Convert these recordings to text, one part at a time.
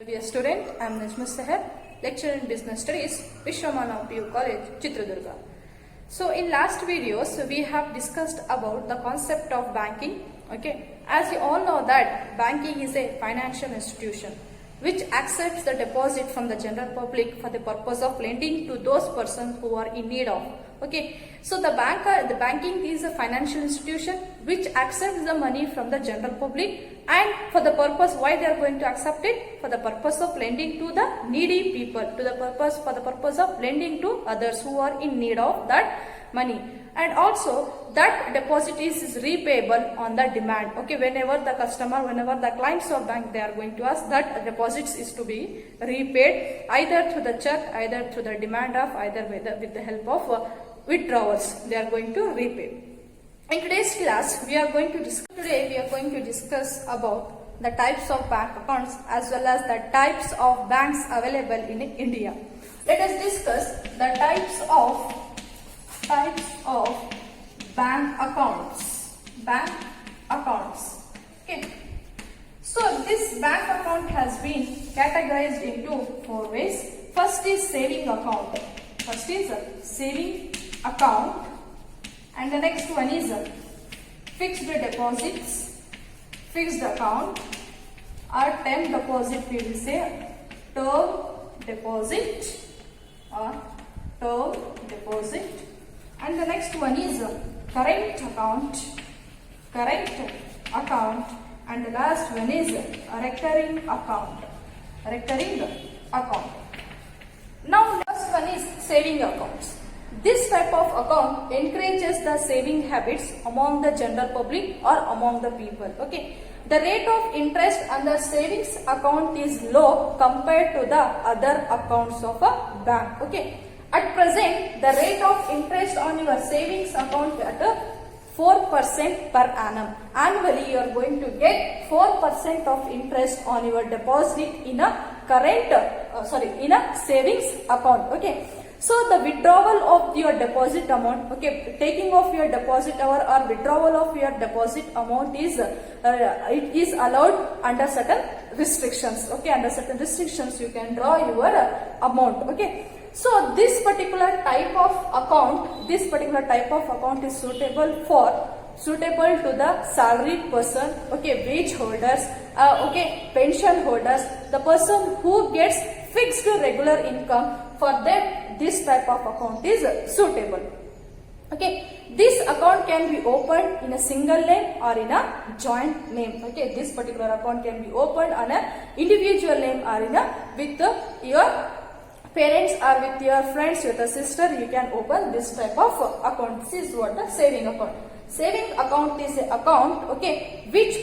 Dear student, I am Najma Sahar, lecturer in business studies, Vishwamana PU College, Chitradurga. So in last videos, we have discussed about the concept of banking. Okay, as you all know that banking is a financial institution which accepts the deposit from the general public for the purpose of lending to those persons who are in need of. Okay, so the banking is a financial institution which accepts the money from the general public, and for the purpose why they are going to accept it, for the purpose of lending to the needy people, for the purpose of lending to others who are in need of that money, and also that deposit is repayable on the demand. Okay, whenever the clients of bank, they are going to ask that deposits is to be repaid either through the check, either through the demand of, either with the help of withdrawals, they are going to repay. In today's class, we are going to discuss about the types of bank accounts as well as the types of banks available in India. Let us discuss the types of bank accounts. Okay. So this bank account has been categorized into four ways. First is saving account. And the next one is fixed deposits, fixed account, or term deposit, we will say term deposit or term deposit. And the next one is current account, and the last one is recurring account. Now first one is saving accounts. This type of account encourages the saving habits among the general public or among the people. Okay, the rate of interest on the savings account is low compared to the other accounts of a bank. Okay, at present the rate of interest on your savings account at 4% per annum. Annually you are going to get 4% of interest on your deposit in a savings account. Okay, so the withdrawal of your deposit amount, okay, taking of your deposit or withdrawal of your deposit amount is it is allowed under certain restrictions. Okay, under certain restrictions you can draw your amount. Okay, so this particular type of account is suitable to the salaried person, okay, wage holders, okay, pension holders, the person who gets fixed regular income. For them, this type of account is suitable. Okay, this account can be opened in a single name or in a joint name. Okay, this particular account can be opened on an individual name or in with your parents or with your friends, with a sister. You can open this type of account. This is what the saving account. Saving account is an account, okay, which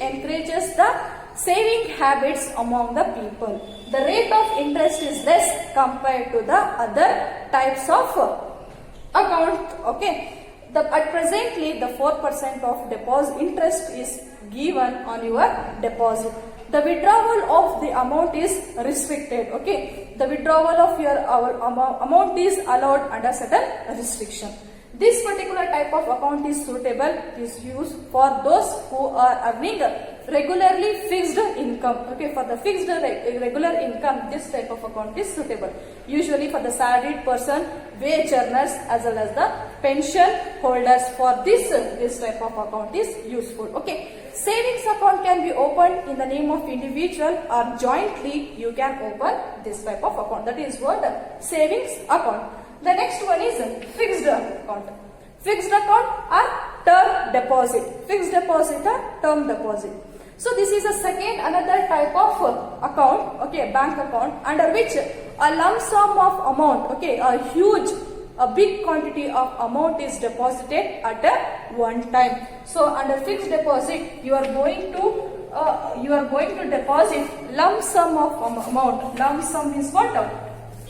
encourages the saving habits among the people. The rate of interest is less compared to the other types of account. Okay, at presently the 4% of deposit interest is given on your deposit. The withdrawal of the amount is restricted. Okay, the withdrawal of your amount is allowed under certain restriction. This particular type of account is suitable, is used for those who are earning regularly fixed income. Okay, for the fixed regular income, this type of account is suitable. Usually for the salaried person, wage earners, as well as the pension holders, for this type of account is useful. Okay, savings account can be opened in the name of individual or jointly. You can open this type of account. That is what savings account. The next one is fixed account. Fixed account or term deposit. Fixed deposit or term deposit. So this is another type of account, okay, bank account, under which a lump sum of amount, okay, a big quantity of amount is deposited at a one time. So under fixed deposit, you are going to deposit lump sum of amount. Lump sum is what?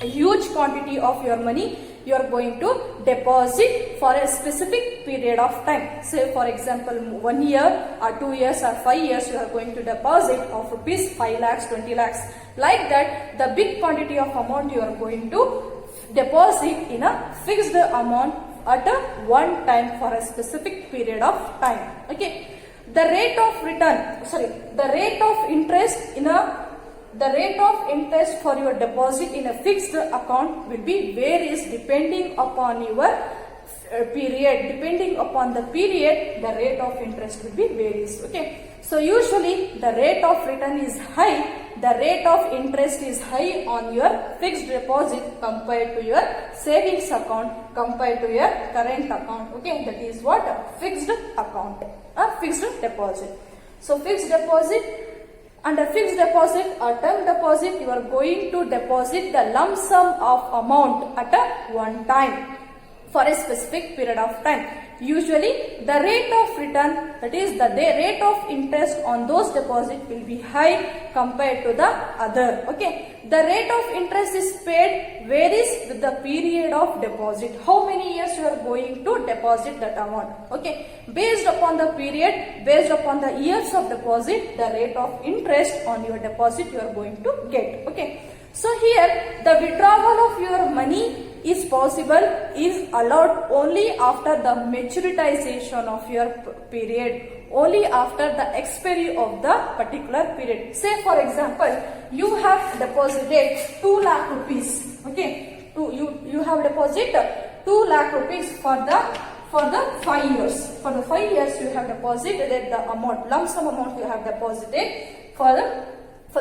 A huge quantity of your money you are going to deposit for a specific period of time. Say for example 1 year or 2 years or 5 years, you are going to deposit of rupees 5 lakhs, 20 lakhs. Like that, the big quantity of amount you are going to deposit in a fixed amount at a one time for a specific period of time. Okay, the rate of interest in a the rate of interest for your deposit in a fixed account will be varies depending upon your period. Depending upon the period, the rate of interest will be varies. Okay, so usually the rate of return is high, the rate of interest is high on your fixed deposit compared to your savings account, compared to your current account. Okay, that is what fixed account, a fixed deposit. So fixed deposit, under fixed deposit or term deposit, you are going to deposit the lump sum of amount at a one time for a specific period of time. Usually the rate of return, that is the rate of interest on those deposits will be high compared to the other. Okay, the rate of interest is paid varies with the period of deposit. How many years you are going to deposit that amount. Okay, based upon the period, based upon the years of deposit, the rate of interest on your deposit you are going to get. Okay, so here the withdrawal of your money is possible, is allowed only after the maturitization of your period, only after the expiry of the particular period. Say for example, you have deposited 2 lakh rupees. Okay, you have deposited 2 lakh rupees for the 5 years. For the 5 years you have deposited the amount, lump sum amount you have deposited for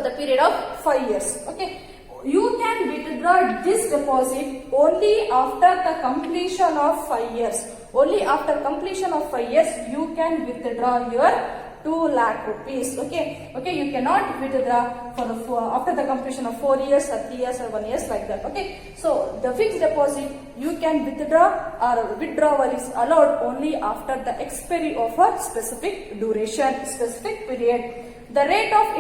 the period of 5 years. Okay, you can withdraw this deposit only after the completion of 5 years. Only after completion of 5 years you can withdraw your 2 lakh rupees. Okay, you cannot withdraw after the completion of 4 years or 3 years or 1 year like that. Okay, so the fixed deposit you can withdraw, or withdrawal is allowed only after the expiry of a specific duration, specific period. The rate of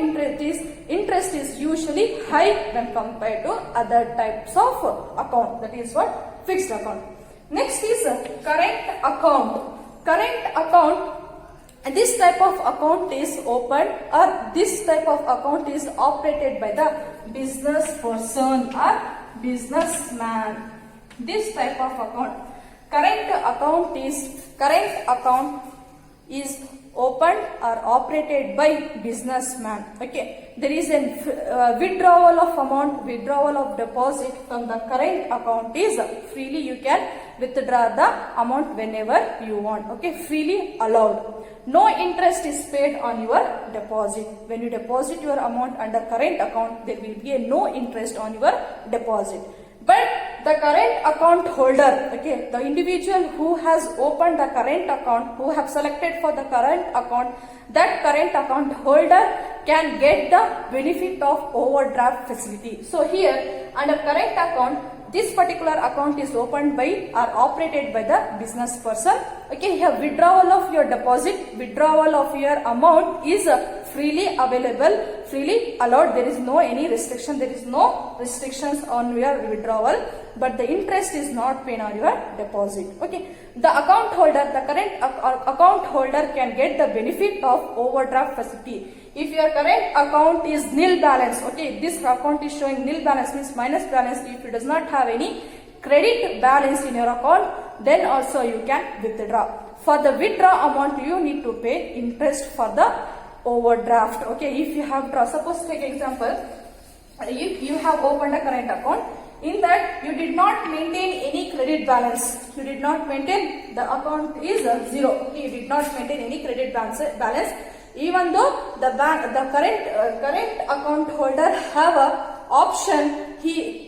interest is usually high when compared to other types of account, that is what fixed account. Next is current account. Current account, this type of account is opened, or this type of account is operated by the business person or businessman. This type of account, current account is opened or operated by businessman. Okay, there is a withdrawal of amount, withdrawal of deposit from the current account is freely, you can withdraw the amount whenever you want. Okay, freely allowed. No interest is paid on your deposit. When you deposit your amount under current account, there will be a no interest on your deposit. But the current account holder, okay, the individual who has opened the current account, who have selected for the current account, that current account holder can get the benefit of overdraft facility. So here under current account, this particular account is opened by or operated by the business person. Okay, here withdrawal of your deposit, withdrawal of your amount is freely available, freely allowed. There is no any restriction, there is no restrictions on your withdrawal, but the interest is not paid on your deposit. Okay, the account holder, the current account holder can get the benefit of overdraft facility. If your current account is nil balance, okay, this account is showing nil balance, means minus balance. If it does not have any credit balance in your account, then also you can withdraw. For the withdraw amount, you need to pay interest for the overdraft. Okay, if you have draw, suppose take example, if you have opened a current account, in that you did not maintain any credit balance, you did not maintain, the account is zero. Okay, you did not maintain any credit balance, even though the current account holder have a option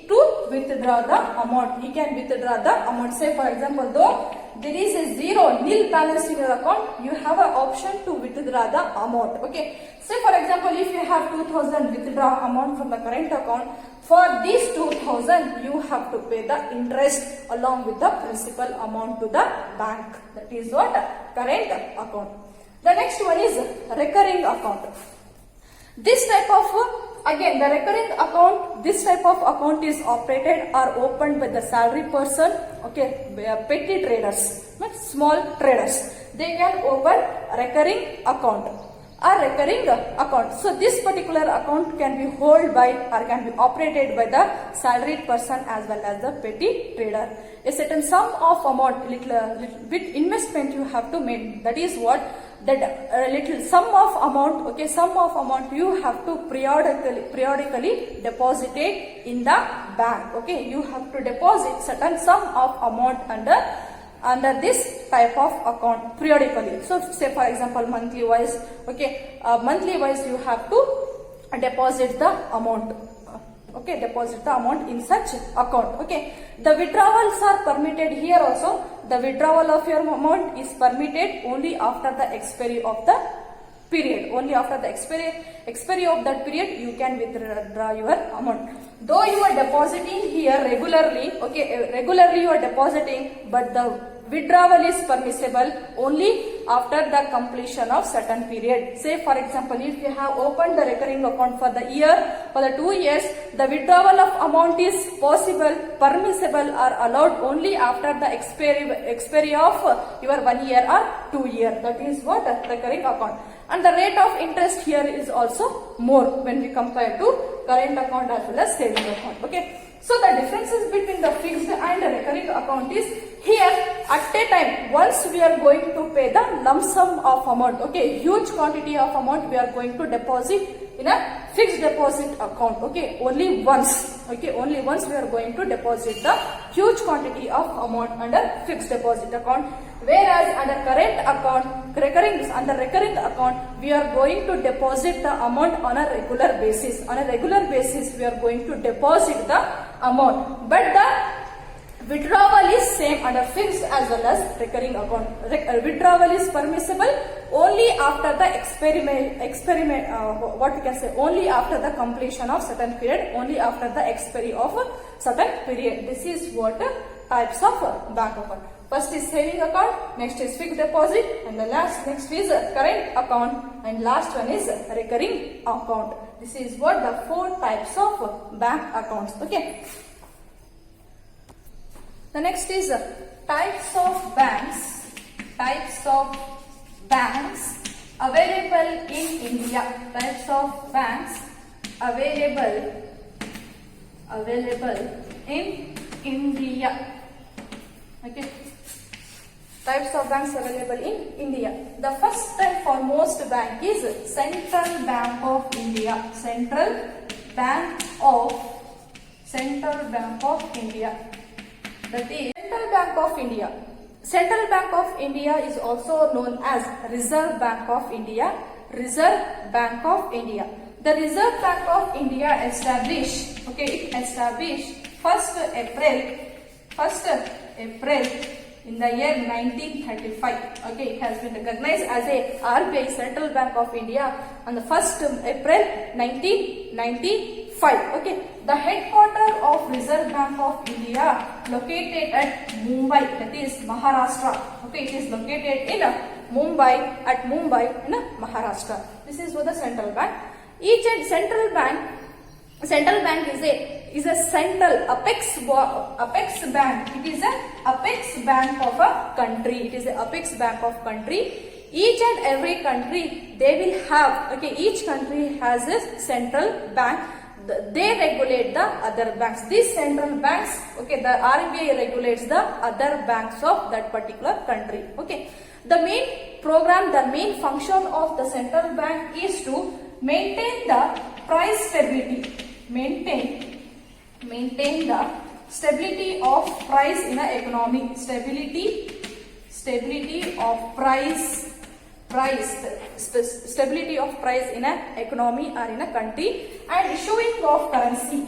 to withdraw the amount. He can withdraw the amount. Say for example, though there is a nil balance in your account, you have an option to withdraw the amount. Okay, say for example, if you have 2000 withdraw amount from the current account, for this 2000 you have to pay the interest along with the principal amount to the bank. That is what current account. The next one is recurring account. This type of, again, the recurring account, this type of account is operated or opened by the salary person, okay, petty traders, small traders. They can open recurring account or recurring account. So this particular account can be held by or can be operated by the salaried person as well as the petty trader. A certain sum of amount, little bit investment you have to make. That is what that little sum of amount, okay, sum of amount you have to periodically deposit it in the bank. Okay, you have to deposit certain sum of amount under this type of account periodically. So say for example monthly wise, okay, monthly wise you have to deposit the amount. Okay, deposit the amount in such account. Okay, the withdrawals are permitted here also. The withdrawal of your amount is permitted only after the expiry of the period. Only after the expiry of that period you can withdraw your amount. Though you are depositing here regularly, okay, regularly you are depositing, but the withdrawal is permissible only after the completion of certain period. Say for example, if you have opened the recurring account for the year, for the 2 years, the withdrawal of amount is possible, permissible or allowed only after the expiry of your 1 year or 2 year. That is what a recurring account. And the rate of interest here is also more when we compare to current account as well as saving account. Okay. So the differences between the fixed and the recurring account is here at a time once we are going to pay the lump sum of amount, okay, huge quantity of amount we are going to deposit in a fixed deposit account, okay, only once, okay, only once we are going to deposit the huge quantity of amount under fixed deposit account, whereas under current account, recurring account we are going to deposit the amount on a regular basis. On a regular basis we are going to deposit the amount, but the withdrawal is same under fixed as well as recurring account. Withdrawal is permissible only after the what we can say, only after the completion of certain period, only after the expiry of a certain period. This is what types of bank account. First is saving account, next is fixed deposit, and the next is current account, and last one is recurring account. This is what the 4 types of bank accounts. Okay. The next is types of banks. Types of banks available in India. Types of banks available in India. Okay. Types of banks available in India. The first and foremost bank is Central Bank of India. Central Bank of India. That is Central Bank of India. Central Bank of India is also known as Reserve Bank of India. Reserve Bank of India. The Reserve Bank of India established 1st April in the year 1935. Okay, it has been recognized as a RBI, Central Bank of India, on the 1st April 1995. Okay, the headquarters of Reserve Bank of India located at Mumbai, that is Maharashtra. Okay, it is located in Mumbai, in Maharashtra. This is what the central bank. Each and central bank is a central apex bank. It is a apex bank of a country. It is a apex bank of country. Each and every country they will have. Okay, each country has a central bank. They regulate the other banks. These central banks, okay, the RBI regulates the other banks of that particular country. Okay, the main program, the main function of the central bank is to maintain the price stability. Maintain the stability of price in an economy. Stability of price. Stability of price in an economy or in a country, and issuing currency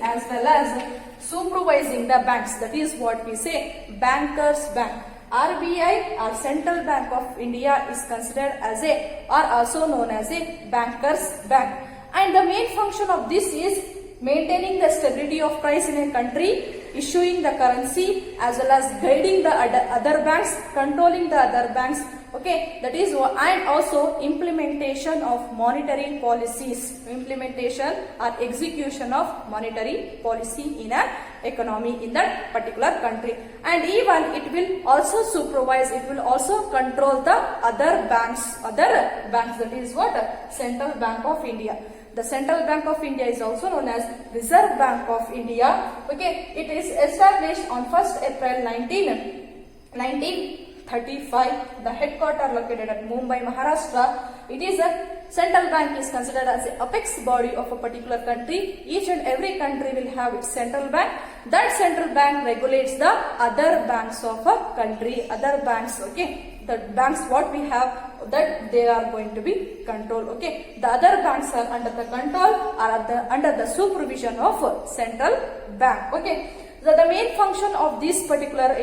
as well as supervising the banks. That is what we say bankers bank. RBI or Central Bank of India is considered as also known as a bankers bank, and the main function of this is maintaining the stability of price in a country, issuing the currency as well as guiding the other banks, controlling the other banks. Okay, that is, and also implementation of monetary policies, implementation or execution of monetary policy in an economy in that particular country, and even it will also supervise, it will also control the other banks. That is what Central Bank of India. The Central Bank of India is also known as Reserve Bank of India. Okay, it is established on 1st April 1935. 1935. The headquarters located at Mumbai, Maharashtra. It is a central bank is considered as the apex body of a particular country. Each and every country will have its central bank. That central bank regulates the other banks of a country, other banks, okay. The banks what we have, that they are going to be controlled, okay. The other banks are under the control or under the supervision of central bank, okay. So the main function of this particular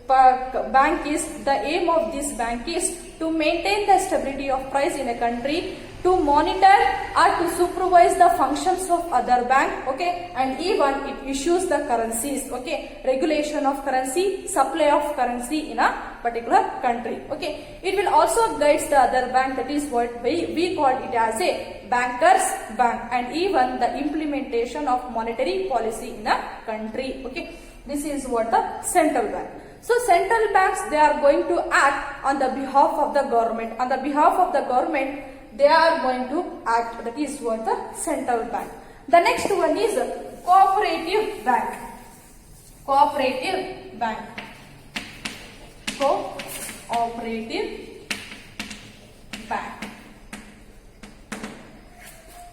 bank is, the aim of this bank is to maintain the stability of price in a country, to monitor or to supervise the functions of other bank, okay, and even it issues the currencies, okay, regulation of currency, supply of currency in a particular country, okay. It will also guide the other bank, that is what we call it as a bankers bank, and even the implementation of monetary policy in a country, okay. This is what the central bank. So central banks, they are going to act on the behalf of the government. On the behalf of the government, they are going to act. That is what the central bank. The next one is cooperative bank. Cooperative bank. Cooperative bank.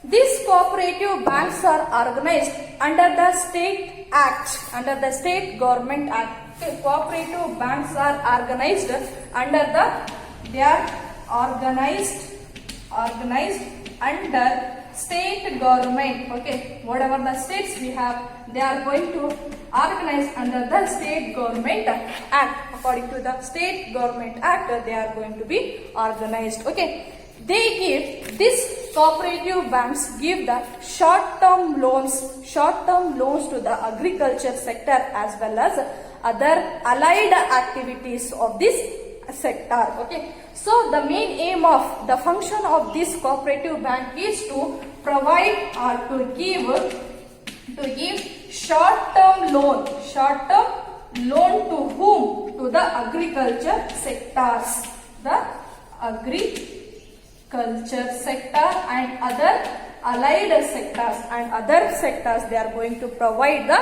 These cooperative banks are organized under the State Act, under the State Government Act. Okay, cooperative banks are organized under they are organized under state government, okay. Whatever the states we have, they are going to organize under the State Government Act. According to the State Government Act, they are going to be organized, okay. These cooperative banks give the short-term loans to the agriculture sector as well as other allied activities of this sector, okay. So the main aim of the function of this cooperative bank is to provide or to give short-term loan to whom? To the agriculture sectors, the agriculture sector and other allied sectors and other sectors. They are going to provide the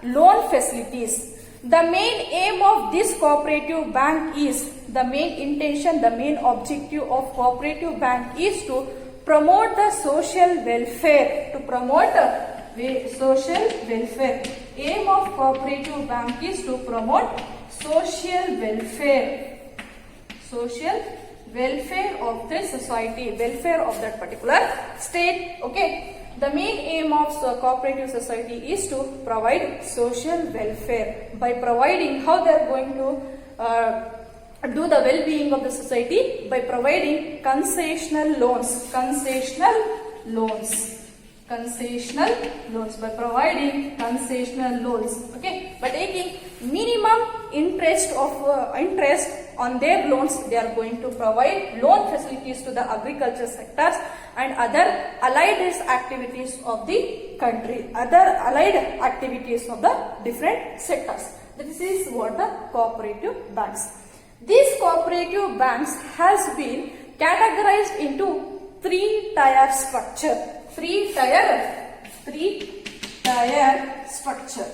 loan facilities. The main aim of this cooperative bank is, the main intention, the main objective of cooperative bank is to promote the social welfare, social welfare. Aim of cooperative bank is to promote social welfare of the society, welfare of that particular state, okay. The main aim of cooperative society is to provide social welfare. By providing, how they are going to do the well-being of the society? By providing concessional loans, by providing concessional loans, okay. By taking minimum interest on their loans, they are going to provide loan facilities to the agriculture sectors and other allied activities of the country, other allied activities of the different sectors. This is what the cooperative banks. These cooperative banks has been categorized into three-tier structure. Three-tier structure.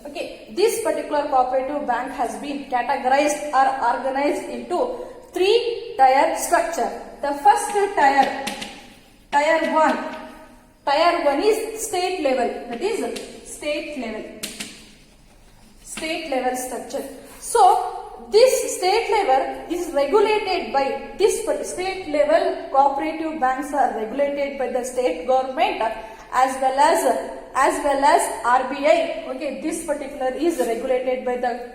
Okay, this particular cooperative bank has been categorized or organized into three-tier structure. The first tier 1. Tier 1 is state level. That is state level structure. So this state level is regulated by this state level. Cooperative banks are regulated by the state government as well as RBI. Okay, this particular is regulated by the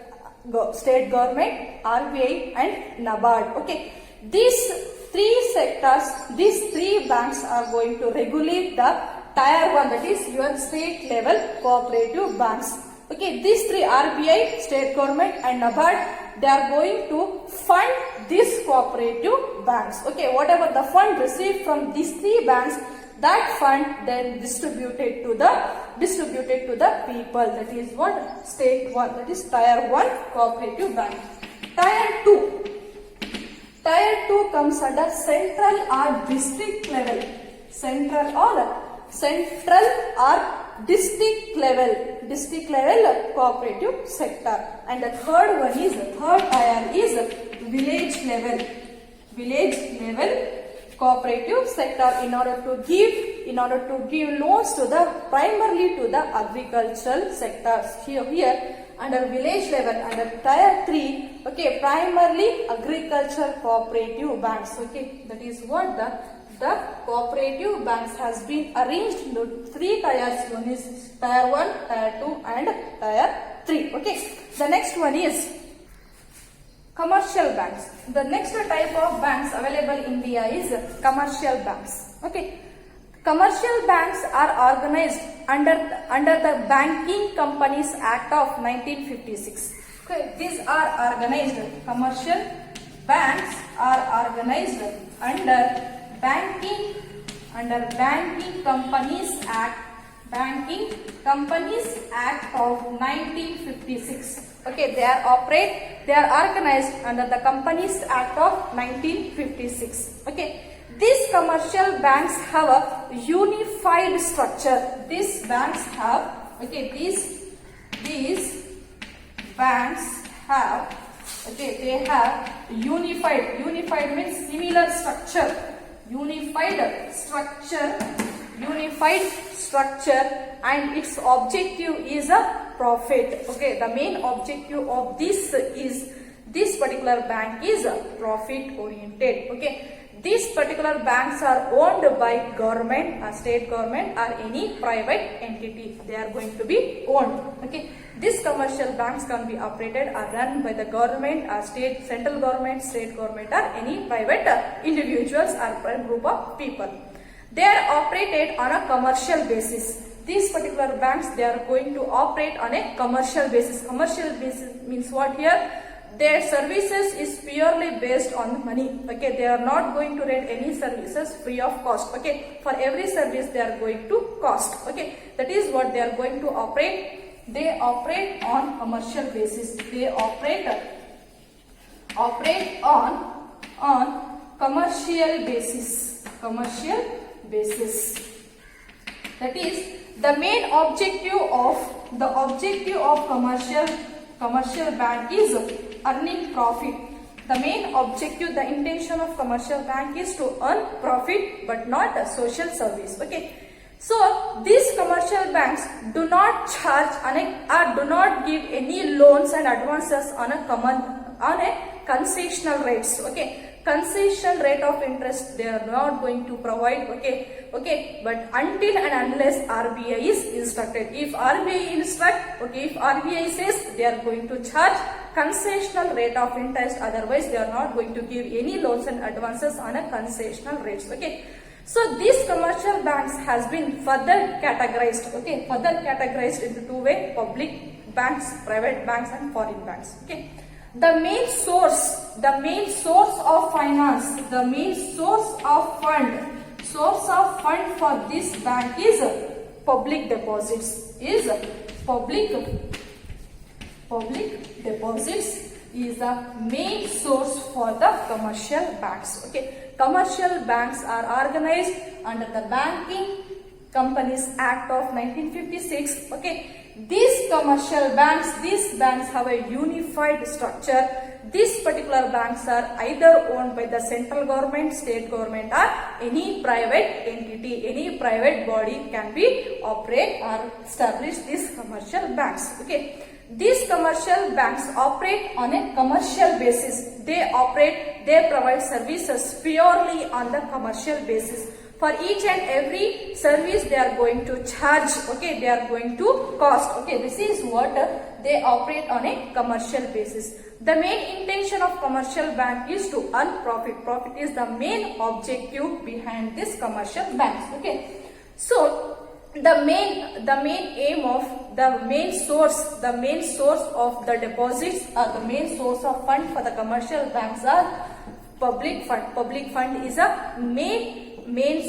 state government, RBI and NABARD. Okay, these three sectors, these three banks are going to regulate the tier 1, that is your state level cooperative banks. Okay, these three, RBI, state government and NABARD, they are going to fund these cooperative banks. Okay, whatever the fund received from these three banks, that fund then distributed to the people. That is what state 1, that is tier 1 cooperative bank. Tier 2. Tier 2 comes under central or district level. Central or district level cooperative sector, and the third tier is village level cooperative sector, in order to give loans to the primarily to the agricultural sectors. Here under village level, under tier 3, okay, primarily agricultural cooperative banks. Okay, that is what the cooperative banks has been arranged into 3 tiers. One is tier 1, tier 2 and tier 3. Okay, the next one is commercial banks. The next type of banks available in India is commercial banks. Okay, commercial banks are organized under the Banking Companies Act of 1956. Okay, these are organized. Commercial banks are organized under Banking Companies Act of 1956. Okay, they are organized under the Companies Act of 1956. Okay, these commercial banks have a unified structure. These banks have, okay, these banks have, okay, they have unified means similar structure. Unified structure, and its objective is a profit. Okay, the main objective of this particular bank is profit oriented. Okay, these particular banks are owned by government, or state government, or any private entity. They are going to be owned. Okay, these commercial banks can be operated or run by the government, or central government, state government, or any private individuals or group of people. They are operated on a commercial basis. These particular banks, they are going to operate on a commercial basis. Commercial basis means what here? Their services is purely based on money. Okay, they are not going to rent any services free of cost. Okay, for every service they are going to cost. Okay, that is what they are going to operate. They operate on commercial basis. They operate on commercial basis. That is the main objective of commercial bank is earning profit. The main objective, the intention of commercial bank is to earn profit, but not a social service. Okay, so these commercial banks do not charge or do not give any loans and advances on a concessional rates. Okay, concession rate of interest they are not going to provide. Okay, but until and unless RBI is instructed. If RBI if RBI says they are going to charge concessional rate of interest, otherwise they are not going to give any loans and advances on a concessional rates. Okay, so these commercial banks has been further categorized. Okay, further categorized into 2 ways: public banks, private banks, and foreign banks. Okay, the main source of finance, the main source of fund for this bank is public deposits. Public deposits is the main source for the commercial banks. Okay, commercial banks are organized under the Banking Companies Act of 1956. Okay, these commercial banks, have a unified structure. These particular banks are either owned by the central government, state government, or any private entity, any private body can be operate or establish these commercial banks. Okay, these commercial banks operate on a commercial basis. They provide services purely on the commercial basis. For each and every service they are going to charge. Okay, they are going to cost. Okay, this is what they operate on a commercial basis. The main intention of commercial bank is to earn profit. Profit is the main objective behind this commercial banks. Okay, so the main aim of the main source of the deposits, or the main source of fund for the commercial banks are public fund. Public fund is a main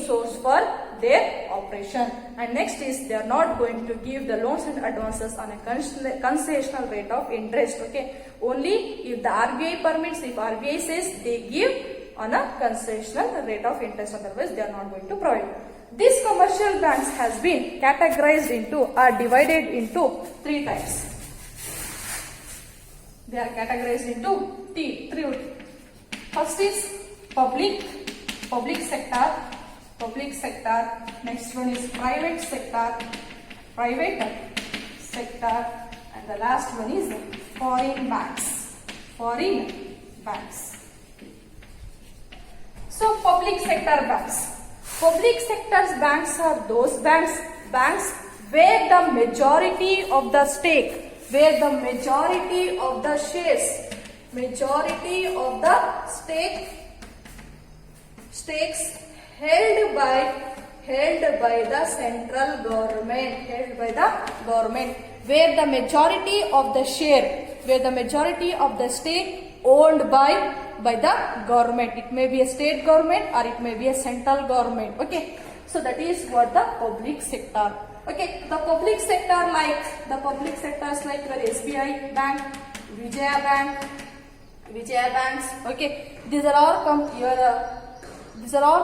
source for their operation. And next is they are not going to give the loans and advances on a concessional rate of interest. Okay, only if the RBI permits, if RBI says, they give on a concessional rate of interest, otherwise they are not going to provide. These commercial banks has been categorized into or divided into three types. They are categorized into three. First is public sector. Next one is private sector, and the last one is foreign banks. So public sector banks. Public sector banks are those banks where the majority of the stake, where the majority of the shares, majority of the stakes held by the central government, where the majority of the share, where the majority of the stake owned by the government. It may be a state government or it may be a central government. Okay, so that is what the public sector. Okay, the public sectors like your SBI Bank, Vijaya Banks. Okay, these are all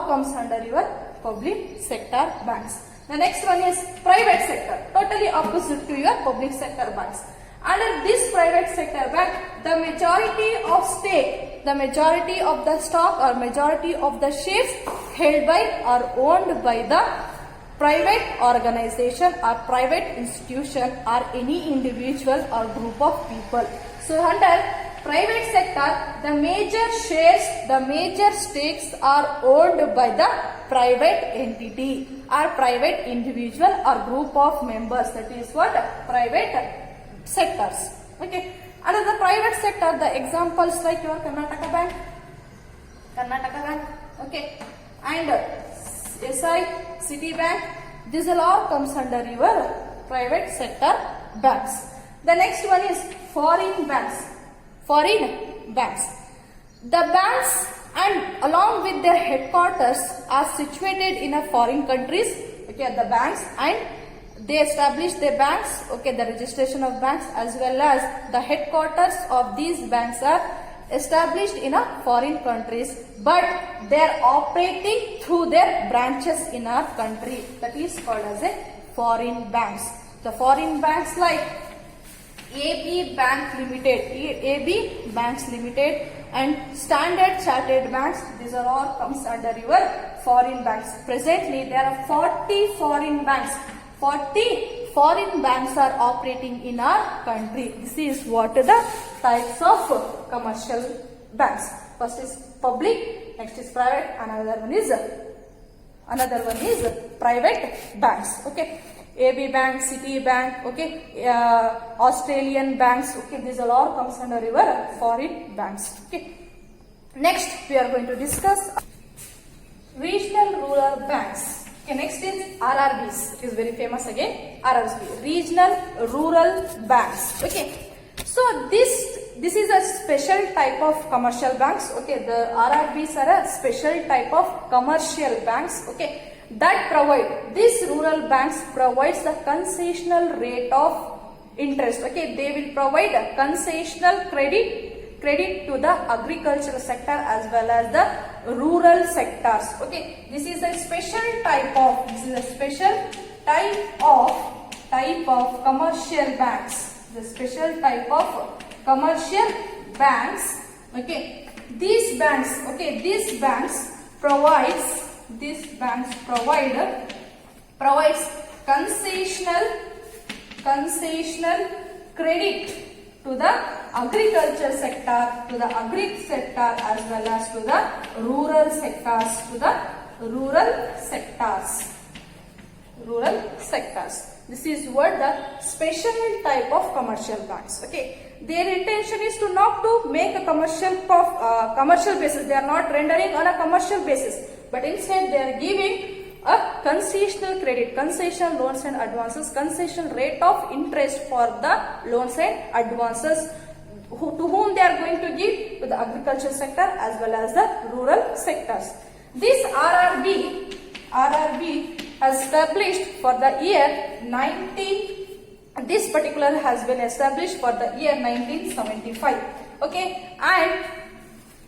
comes under your public sector banks. The next one is private sector, totally opposite to your public sector banks. Under this private sector bank, the majority of stake, the majority of the stock or majority of the shares held by or owned by the private organization or private institution or any individual or group of people. So under private sector, the major shares, the major stakes are owned by the private entity or private individual or group of members. That is what private sectors. Okay. Under the private sector, the examples like your Karnataka Bank, okay, and SI, City Bank, these all comes under your private sector banks. The next one is foreign banks. The banks and along with their headquarters are situated in a foreign countries. Okay, the banks and they establish their banks, okay, the registration of banks as well as the headquarters of these banks are established in a foreign countries, but they are operating through their branches in our country. That is called as a foreign banks. The foreign banks like AB Banks Limited and Standard Chartered Banks, these are all comes under your foreign banks. Presently, there are 40 foreign banks. 40 foreign banks are operating in our country. This is what the types of commercial banks. First is public, next is private, another one is private banks. Okay, AB Bank, City Bank, okay, Australian banks. Okay, these all comes under your foreign banks. Okay. Next, we are going to discuss regional rural banks. Okay, next is RRBs. It is very famous again. RRB, regional rural banks. Okay, so this is a special type of commercial banks. Okay, the RRBs are a special type of commercial banks. Okay, that provide, these rural banks provides the concessional rate of interest. Okay, they will provide a concessional credit to the agricultural sector as well as the rural sectors. Okay, this is a special type of commercial banks. The special type of commercial banks. Okay, these banks provides concessional credit to the agriculture sector, to the agri sector as well as to the rural sectors. This is what the special type of commercial banks. Okay, their intention is to not to make a commercial basis. They are not rendering on a commercial basis, but instead they are giving a concessional credit, concessional loans and advances, concessional rate of interest for the loans and advances to whom they are going to give to the agriculture sector as well as the rural sectors. This RRB has established for the year this particular has been established for the year 1975. Okay, and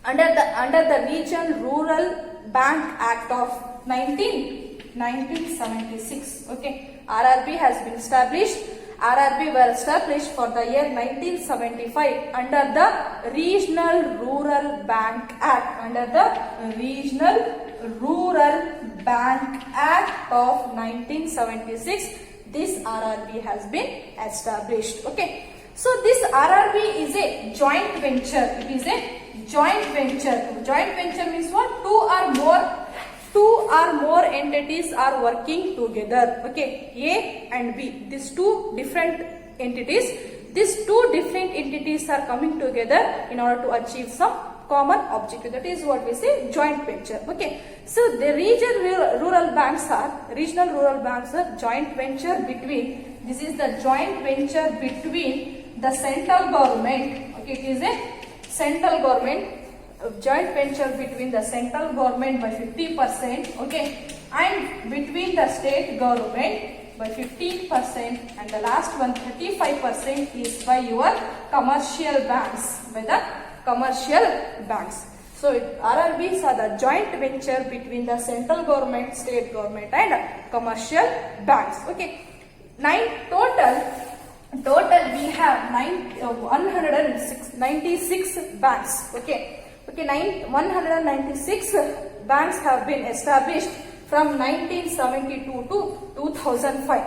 under the Regional Rural Bank Act of 19 1976. Okay, RRB has been established. RRB were established for the year 1975 under the Regional Rural Bank Act. Under the Regional Rural Bank Act of 1976, this RRB has been established. Okay, so this RRB is a joint venture. It is a joint venture. Joint venture means what? Two or more entities are working together. Okay, A and B. These two different entities. These two different entities are coming together in order to achieve some common objective. That is what we say joint venture. Okay, so the regional rural banks are joint venture between. This is the joint venture between the central government. Okay, it is a central government. Joint venture between the central government by 50%, okay, and between the state government by 15%, and the last one 35% is by your commercial banks, by the commercial banks. So RRBs are the joint venture between the central government, state government, and commercial banks. Okay, total we have 196 banks. Okay. 196 banks have been established from 1972 to 2005.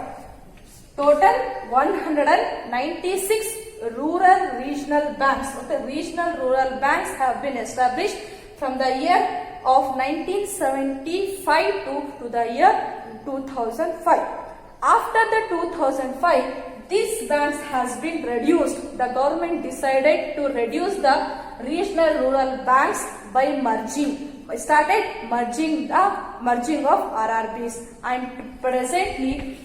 Total 196 rural regional banks. Okay, regional rural banks have been established from the year of 1975 to the year 2005. After the 2005, these banks has been reduced. The government decided to reduce the regional rural banks by merging. Started merging of RRBs, and presently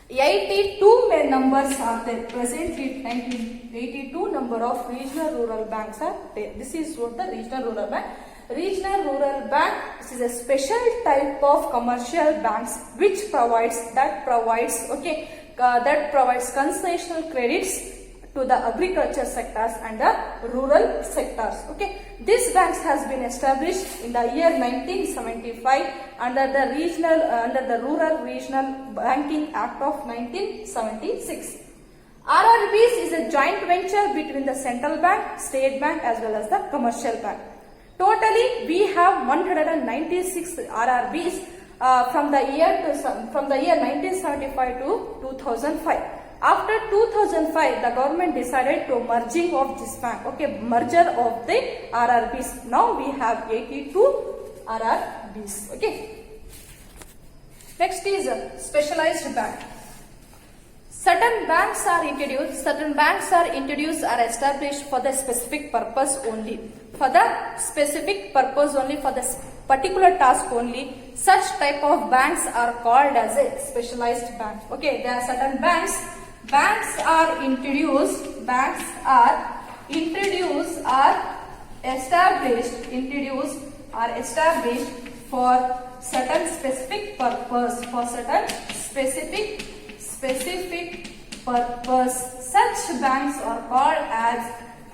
82 numbers are there. Presently 82 number of regional rural banks are there. This is what the regional rural bank. Regional rural bank, this is a special type of commercial banks which provides concessional credits to the agriculture sectors and the rural sectors. Okay, this banks has been established in the year 1975 under the Rural Regional Banking Act of 1976. RRBs is a joint venture between the central bank, state bank, as well as the commercial bank. Totally, we have 196 RRBs from the year 1975 to 2005. After 2005, the government decided to merging of this bank. Okay, merger of the RRBs. Now we have 82 RRBs. Okay. Next is a specialized bank. Certain banks are introduced or established for the specific purpose only. For the specific purpose only, for the particular task only, such type of banks are called as a specialized bank. Okay, there are certain banks are introduced for certain specific purpose, Such banks are called as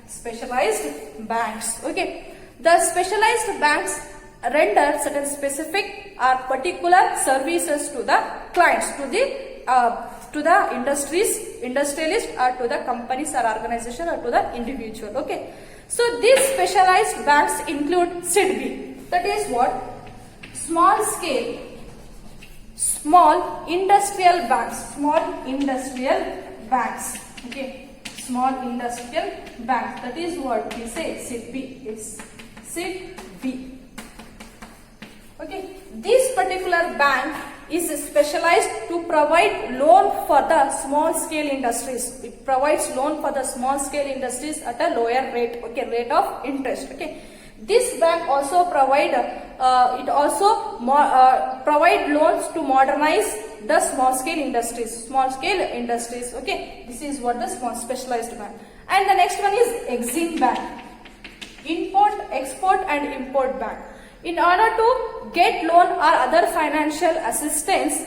specialized banks. Okay, the specialized banks render certain specific or particular services to the clients, to the industrialist, or to the companies or organization, or to the individual. Okay, so these specialized banks include SIDB, that is what? Small industrial banks. Okay, small industrial banks, that is what we say SIDB is. SIDB. Okay, this particular bank is specialized to provide loan for the small scale industries. It provides loan for the small scale industries at a lower rate. Okay, rate of interest. Okay, this bank also provide loans to modernize the small scale industries. Okay, this is what the small specialized bank. And the next one is Exim Bank, Export and Import Bank. In order to get loan or other financial assistance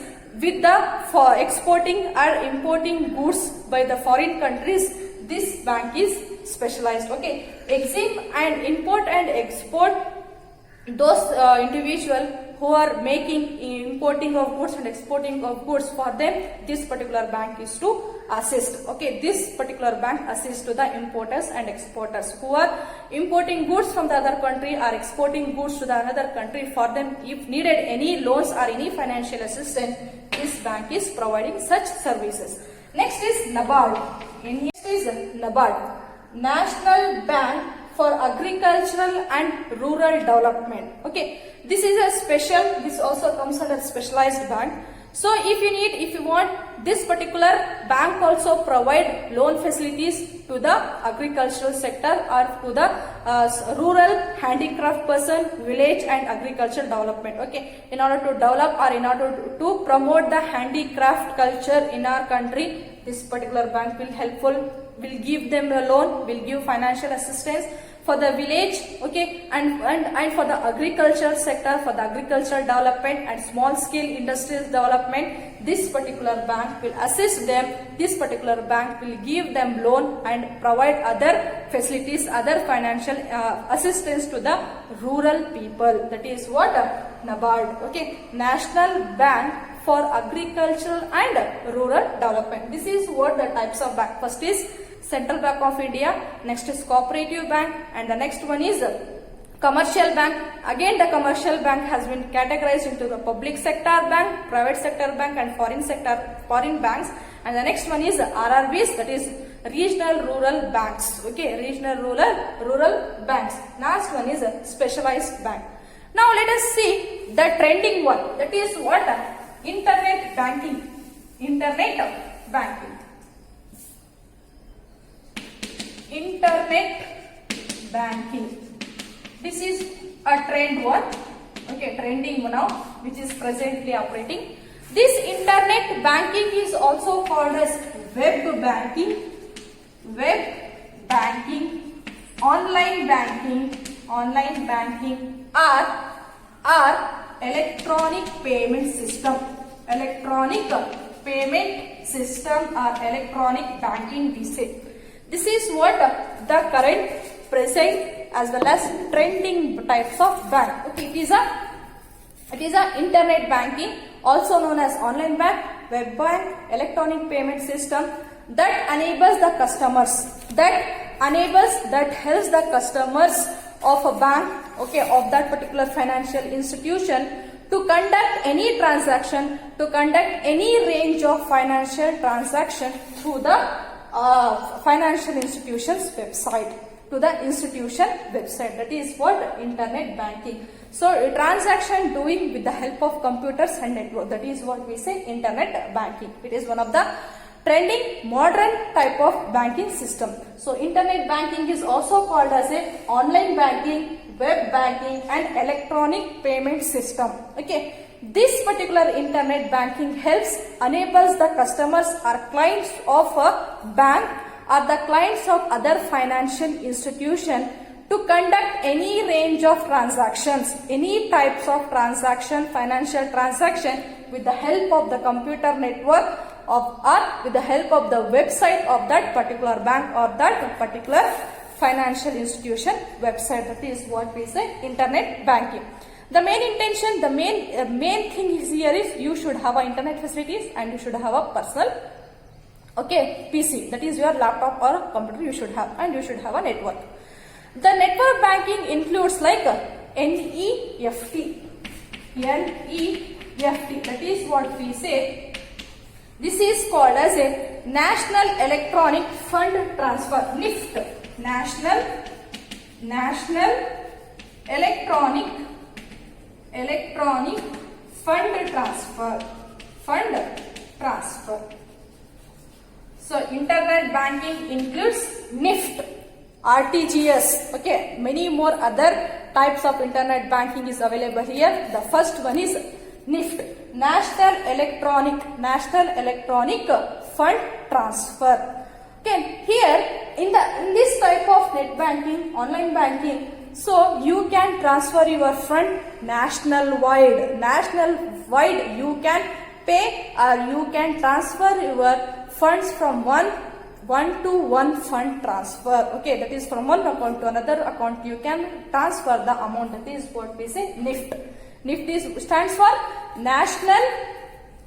for exporting or importing goods by the foreign countries, this bank is specialized. Okay, Exim and import and export, those individual who are making importing of goods and exporting of goods, for them this particular bank is to assist. Okay, this particular bank assists to the importers and exporters who are importing goods from the other country or exporting goods to the another country. For them, if needed any loans or any financial assistance, this bank is providing such services. Next is NABARD. Next is NABARD, National Bank for Agricultural and Rural Development. Okay, this is a special, this also comes under specialized bank. So if you want, this particular bank also provide loan facilities to the agricultural sector or to the rural handicraft person, village and agricultural development. Okay, in order to develop or in order to promote the handicraft culture in our country, this particular bank will helpful, will give them a loan, will give financial assistance for the village, okay, and for the agricultural sector, for the agricultural development and small scale industrial development. This particular bank will assist them. This particular bank will give them loan and provide other facilities, other financial assistance to the rural people. That is what NABARD, okay, National Bank for Agricultural and Rural Development. This is what the types of bank. First is Central Bank of India, next is Cooperative Bank, and the next one is Commercial Bank. Again, the Commercial Bank has been categorized into the public sector bank, private sector bank and foreign banks. And the next one is RRBs, that is Regional Rural Banks. Okay, Regional Rural Banks. Last one is a Specialized Bank. Now let us see the trending one, that is what? Internet banking. Internet banking. Internet banking. This is a trend one, okay, trending one now, which is presently operating. This internet banking is also called as web banking, online banking, or electronic payment system, or electronic banking, we say. This is what the current, present as well as trending types of bank. Okay, it is a internet banking, also known as online bank, web bank, electronic payment system that enables the customers, that helps the customers of a bank, okay, of that particular financial institution to conduct any transaction, to conduct any range of financial transaction through the financial institution's website, to the institution website. That is what internet banking. So a transaction doing with the help of computers and network, that is what we say internet banking. It is one of the trending modern type of banking system. So internet banking is also called as a online banking, web banking and electronic payment system. Okay, this particular internet banking enables the customers or clients of a bank or the clients of other financial institution to conduct any range of transactions, any types of transaction, financial transaction with the help of the computer network or with the help of the website of that particular bank or that particular financial institution website. That is what we say internet banking. The main intention, the main thing is here is you should have a internet facilities and you should have a personal, okay, PC, that is your laptop or a computer you should have, and you should have a network. The network banking includes like NEFT, that is what we say. This is called as a National Electronic Fund Transfer, NEFT, National Electronic Fund Transfer. So internet banking includes NEFT, RTGS, okay, many more other types of internet banking is available here. The first one is NEFT, National Electronic Fund Transfer. Okay, here in this type of net banking, online banking, so you can transfer your fund national-wide. You can pay or you can transfer your funds from one one-to-one fund transfer. Okay, that is from one account to another account you can transfer the amount. That is what we say NIFT. NIFT stands for National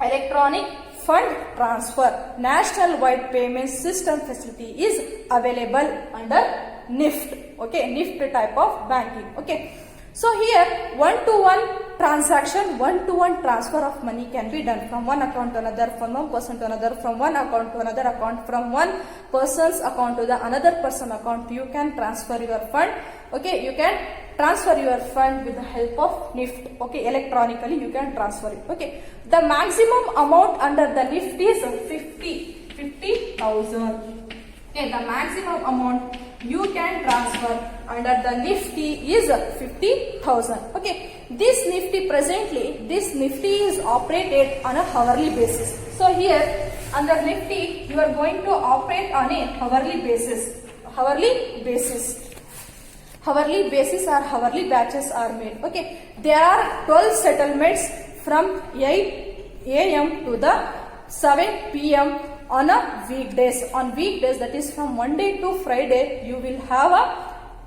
Electronic Fund Transfer. National Wide Payment System facility is available under NIFT. Okay, NIFT type of banking. Okay. So here one-to-one transaction, one-to-one transfer of money can be done from one account to another, from one person to another, from one account to another account, from one person's account to the another person account. You can transfer your fund. Okay, you can transfer your fund with the help of NIFT. Okay, electronically you can transfer it. Okay, the maximum amount under the NIFT is 50,000. Okay, the maximum amount you can transfer under the NIFTY is 50,000. Okay, this NIFTY is operated on a hourly basis. So here under NIFTY you are going to operate on a hourly basis. Hourly or hourly batches are made. Okay, there are 12 settlements from 8 a.m. to the 7 p.m. on a weekdays. On weekdays, that is from Monday to Friday, you will have a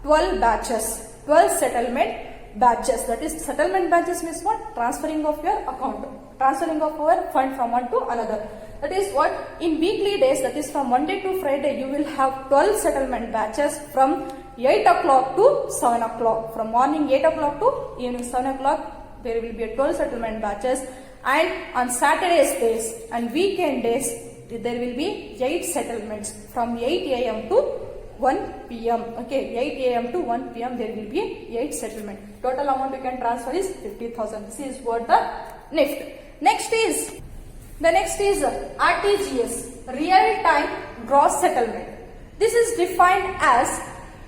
12 batches, 12 settlement batches. That is, settlement batches means what? Transferring of your account, transferring of our fund from one to another. That is what? In weekly days, that is from Monday to Friday, you will have 12 settlement batches from 8 o'clock to 7 o'clock. From morning 8 o'clock to evening 7 o'clock, there will be a 12 settlement batches. And on Saturdays days and weekend days, there will be 8 settlements from 8 a.m. to 1 p.m. Okay, 8 a.m. to 1 p.m. there will be 8 settlement. Total amount you can transfer is 50,000. This is what the NIFT. Next is RTGS, Real Time Gross Settlement. This is defined as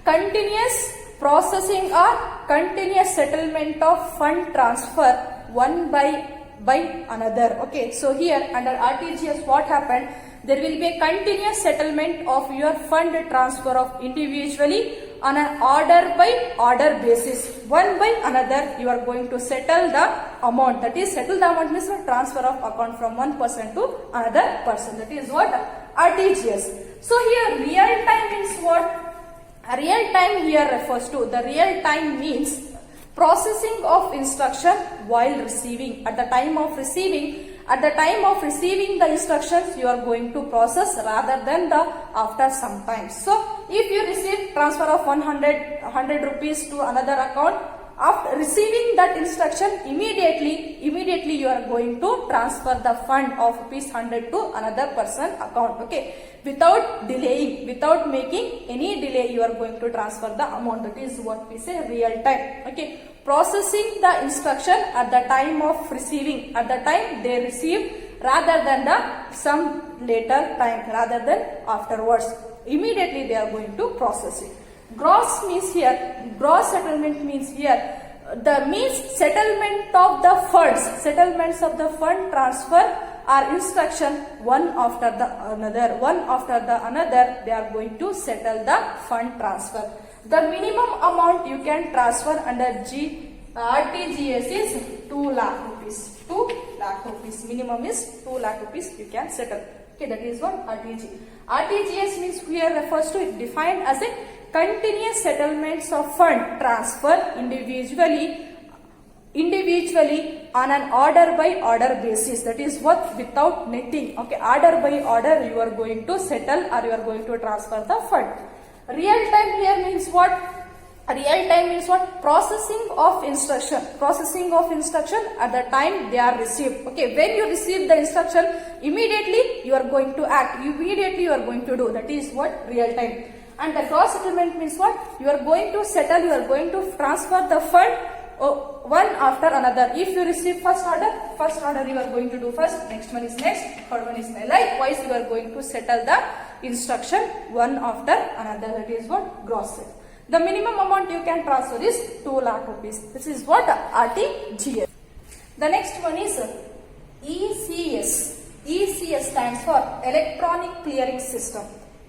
continuous processing or continuous settlement of fund transfer one by another. Okay, so here under RTGS what happened? There will be a continuous settlement of your fund transfer of individually on an order by order basis. One by another you are going to settle the amount. That is, settle the amount means transfer of account from one person to another person. That is what RTGS. So here real time means what? Real time here refers to, the real time means processing of instruction while receiving. At the time of receiving the instructions you are going to process rather than the after some time. So if you receive transfer of 100 rupees to another account, after receiving that instruction immediately you are going to transfer the fund of rupees 100 to another person account. Okay, without delaying, without making any delay, you are going to transfer the amount. That is what we say real time. Okay, processing the instruction at the time of receiving, at the time they receive, rather than the some later time, rather than afterwards. Immediately they are going to process it. Gross means here, gross settlement means here, the means settlement of the funds, settlements of the fund transfer are instruction one after the another, they are going to settle the fund transfer. The minimum amount you can transfer under RTGS is 2 lakh rupees. 2 lakh rupees. Minimum is 2 lakh rupees you can settle. Okay, that is what RTGS. RTGS means here refers to, it defined as a continuous settlements of fund transfer individually on an order by order basis. That is what, without netting. Okay, order by order you are going to settle or you are going to transfer the fund. Real time here means what? Real time means what? Processing of instruction at the time they are received. Okay, when you receive the instruction, immediately you are going to act, immediately you are going to do. That is what real time. And the gross settlement means what? You are going to settle, you are going to transfer the fund one after another. If you receive first order you are going to do first, next one is next, third one is next. Likewise you are going to settle the instruction one after another. That is what gross set. The minimum amount you can transfer is 2 lakh rupees. This is what RTGS. The next one is ECS. ECS stands for Electronic Clearing System.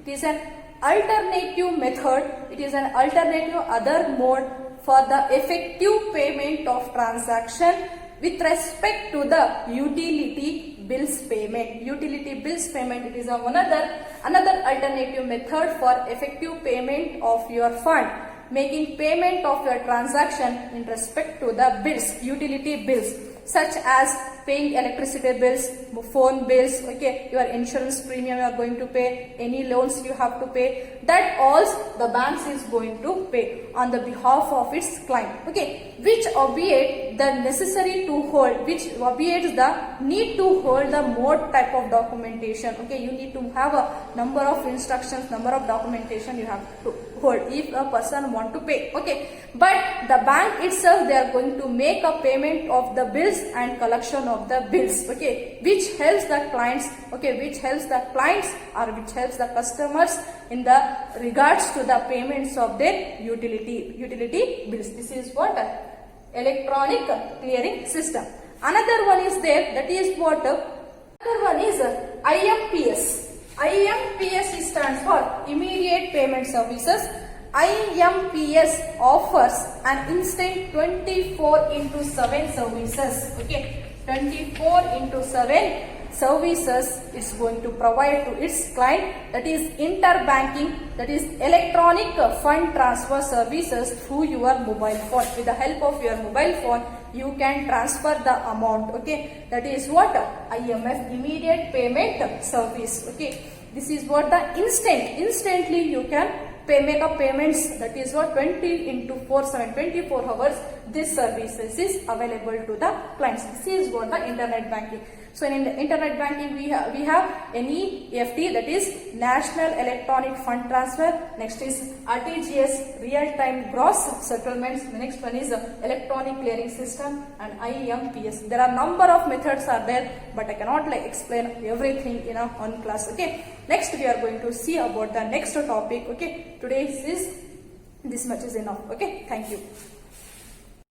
It is an alternative method, it is an alternative other mode for the effective payment of transaction with respect to the utility bills payment. Utility bills payment, it is another alternative method for effective payment of your fund, making payment of your transaction in respect to the bills, utility bills, such as paying electricity bills, phone bills, okay, your insurance premium you are going to pay, any loans you have to pay, that all the banks is going to pay on the behalf of its client, okay, which obviate the necessary to hold, which obviates the need to hold the more type of documentation, okay, you need to have a number of instructions, number of documentation you have to hold if a person want to pay, okay, but the bank itself, they are going to make a payment of the bills and collection of the bills, okay, which helps the clients, okay, which helps the clients or which helps the customers in the regards to the payments of their utility bills. This is what electronic clearing system. Another one is there, that is what another one is IMPS. IMPS stands for Immediate Payment Services. IMPS offers an instant 24/7 services, okay, 24/7 services is going to provide to its client, that is interbanking, that is electronic fund transfer services through your mobile phone. With the help of your mobile phone, you can transfer the amount, okay, that is what IMF, immediate payment service, okay. This is what the instantly you can make up payments, that is what 20/4/7, 24 hours this services is available to the clients. This is what the internet banking. So in the internet banking we have NEFT, that is National Electronic Fund Transfer. Next is RTGS, real time gross settlements. The next one is electronic clearing system, and IMPS. There are number of methods are there, but I cannot explain everything in one class, okay. Next we are going to see about the next topic, okay. Today is this much is enough, okay. Thank you.